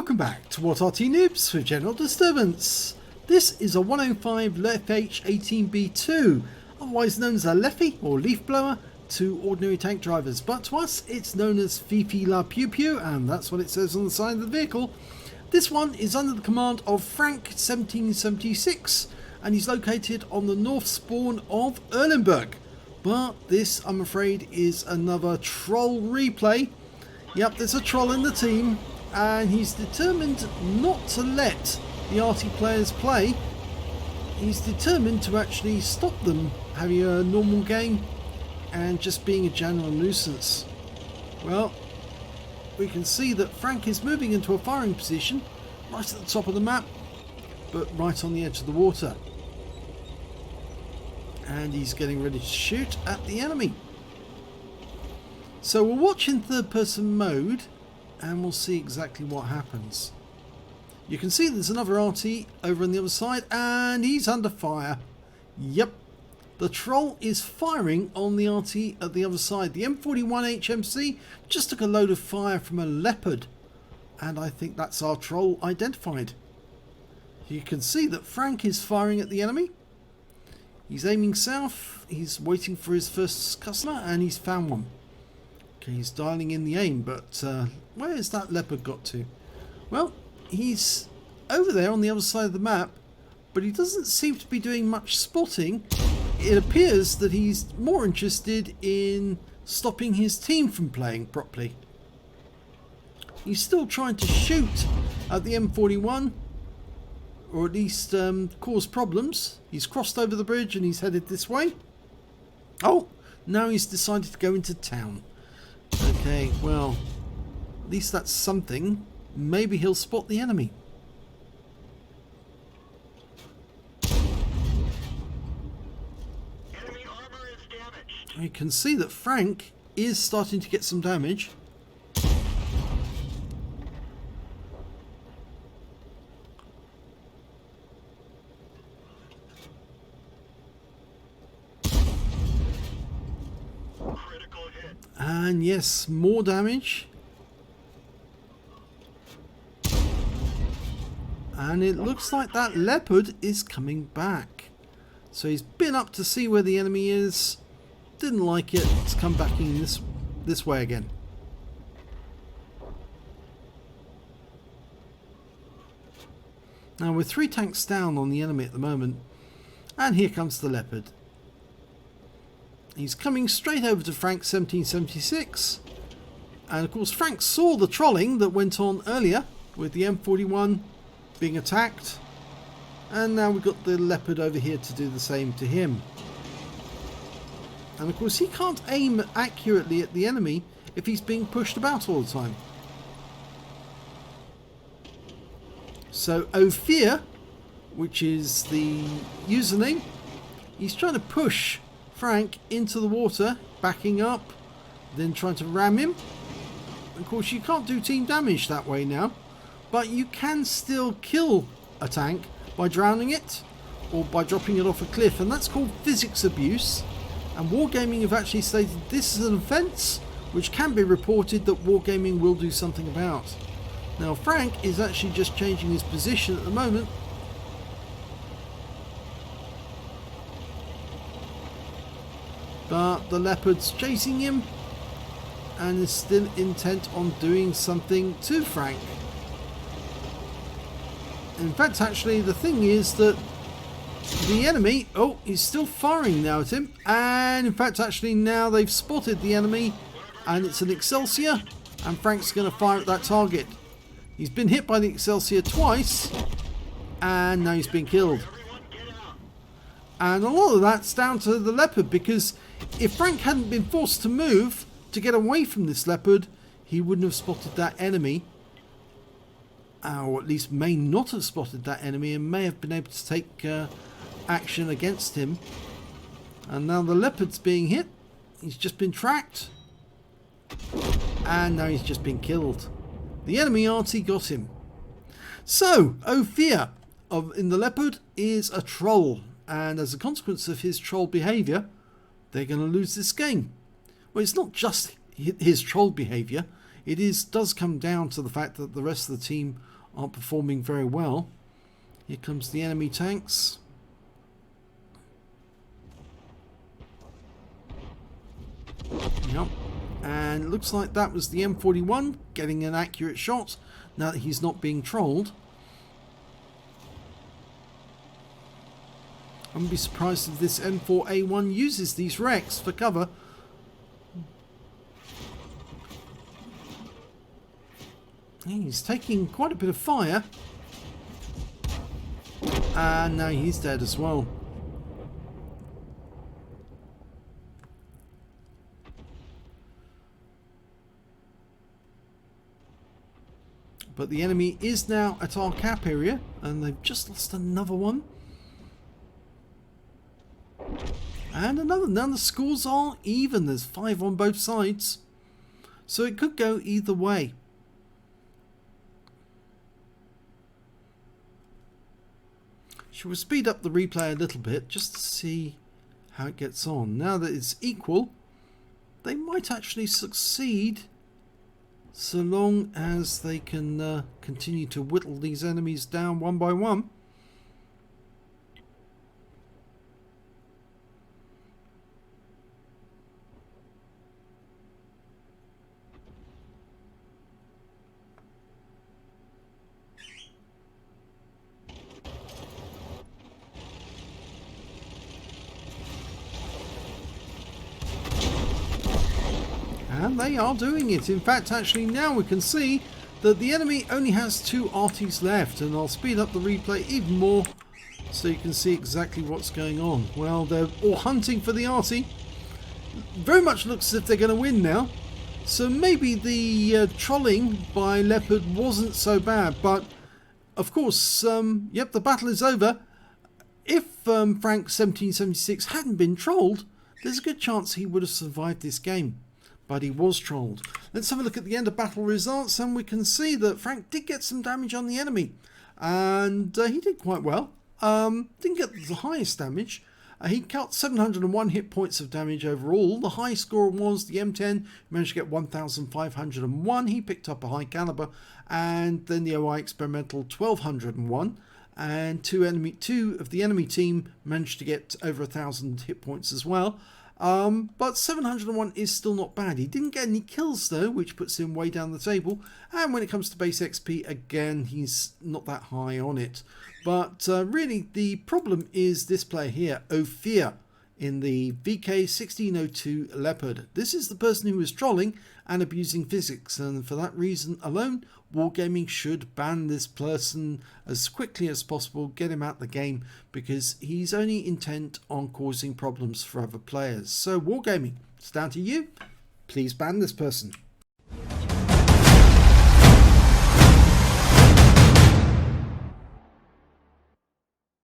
Welcome back to What Arty Noobs for General Disturbance. This is a 105 LEF-H18B2, otherwise known as a Leffy or leaf blower to ordinary tank drivers, but to us it's known as Fifi La Pew Pew, and that's what it says on the side of the vehicle. This one is under the command of Frank 1776 and he's located on the north spawn of Erlenberg. But this, I'm afraid, is another troll replay. Yep, there's a troll in the team and he's determined not to let the Arty players play. He's determined to actually stop them having a normal game and just being a general nuisance. Well, we can see that Frank is moving into a firing position right at the top of the map, but right on the edge of the water. And he's getting ready to shoot at the enemy. So we'll watch in third person mode and we'll see exactly what happens. You can see there's another Arty over on the other side and he's under fire. Yep, the troll is firing on the Arty at the other side. The M41 HMC just took a load of fire from a Leopard, and I think that's our troll identified. You can see that Frank is firing at the enemy. He's aiming south, he's waiting for his first customer, and he's found one. Okay, he's dialing in the aim, but where has that Leopard got to? Well, he's over there on the other side of the map, but he doesn't seem to be doing much spotting. It appears that he's more interested in stopping his team from playing properly. He's still trying to shoot at the M41, or at least cause problems. He's crossed over the bridge and he's headed this way. Oh, now he's decided to go into town. Okay, well, at least that's something. Maybe he'll spot the enemy. Enemy armor is damaged. You can see that Frank is starting to get some damage. Critical hit. And yes, more damage. And it looks like that Leopard is coming back. So he's been up to see where the enemy is. Didn't like it. It's come back in this way again. Now we're 3 tanks down on the enemy at the moment. And here comes the Leopard. He's coming straight over to Frank 1776. And of course Frank saw the trolling that went on earlier with the M41 being attacked. And now we've got the Leopard over here to do the same to him. And of course he can't aim accurately at the enemy if he's being pushed about all the time. So OFeer, which is the username, he's trying to push Frank into the water, backing up, then trying to ram him. Of course you can't do team damage that way now, but you can still kill a tank by drowning it or by dropping it off a cliff, and that's called physics abuse. And Wargaming have actually stated this is an offence which can be reported that Wargaming will do something about. Now Frank is actually just changing his position at the moment. But the Leopard's chasing him and is still intent on doing something to Frank. In fact, actually, the thing is that the enemy, oh, he's still firing now at him. And in fact, actually, now they've spotted the enemy and it's an Excelsior. And Frank's going to fire at that target. He's been hit by the Excelsior twice. And now he's been killed. And a lot of that's down to the Leopard, because if Frank hadn't been forced to move to get away from this Leopard, he wouldn't have spotted that enemy. Or at least may not have spotted that enemy and may have been able to take action against him. And now the Leopard's being hit. He's just been tracked. And now he's just been killed. The enemy Arty got him. So, OFeer in the Leopard is a troll. And as a consequence of his troll behaviour, they're going to lose this game. Well, it's not just his troll behaviour. does come down to the fact that the rest of the team aren't performing very well. Here comes the enemy tanks. Yep. And it looks like that was the M41 getting an accurate shot now that he's not being trolled. I wouldn't be surprised if this M4A1 uses these wrecks for cover. He's taking quite a bit of fire. And now he's dead as well. But the enemy is now at our cap area, and they've just lost another one. And another. Now the scores are even. There's 5 on both sides. So it could go either way. Shall we speed up the replay a little bit just to see how it gets on? Now that it's equal, they might actually succeed, so long as they can continue to whittle these enemies down one by one. And they are doing it. In fact, actually now we can see that the enemy only has 2 Artys left, and I'll speed up the replay even more so you can see exactly what's going on. Well, they're all hunting for the Arty. Very much looks as if they're going to win now. So maybe the trolling by Leopard wasn't so bad, but of course, yep, the battle is over. If Frank 1776 hadn't been trolled, there's a good chance he would have survived this game. But he was trolled. Let's have a look at the end of battle results, and we can see that Frank did get some damage on the enemy. And he did quite well. Didn't get the highest damage. He cut 701 hit points of damage overall. The high score was the M10, managed to get 1,501. He picked up a high caliber. And then the OI Experimental 1,201. And two of the enemy team managed to get over 1,000 hit points as well. But 701 is still not bad. He didn't get any kills though, which puts him way down the table. And when it comes to base XP, again, he's not that high on it. But really, the problem is this player here, OFeer, in the VK1602 Leopard. This is the person who is trolling and abusing physics, and for that reason alone, Wargaming should ban this person as quickly as possible, get him out the game, because he's only intent on causing problems for other players. So Wargaming, it's down to you. Please ban this person.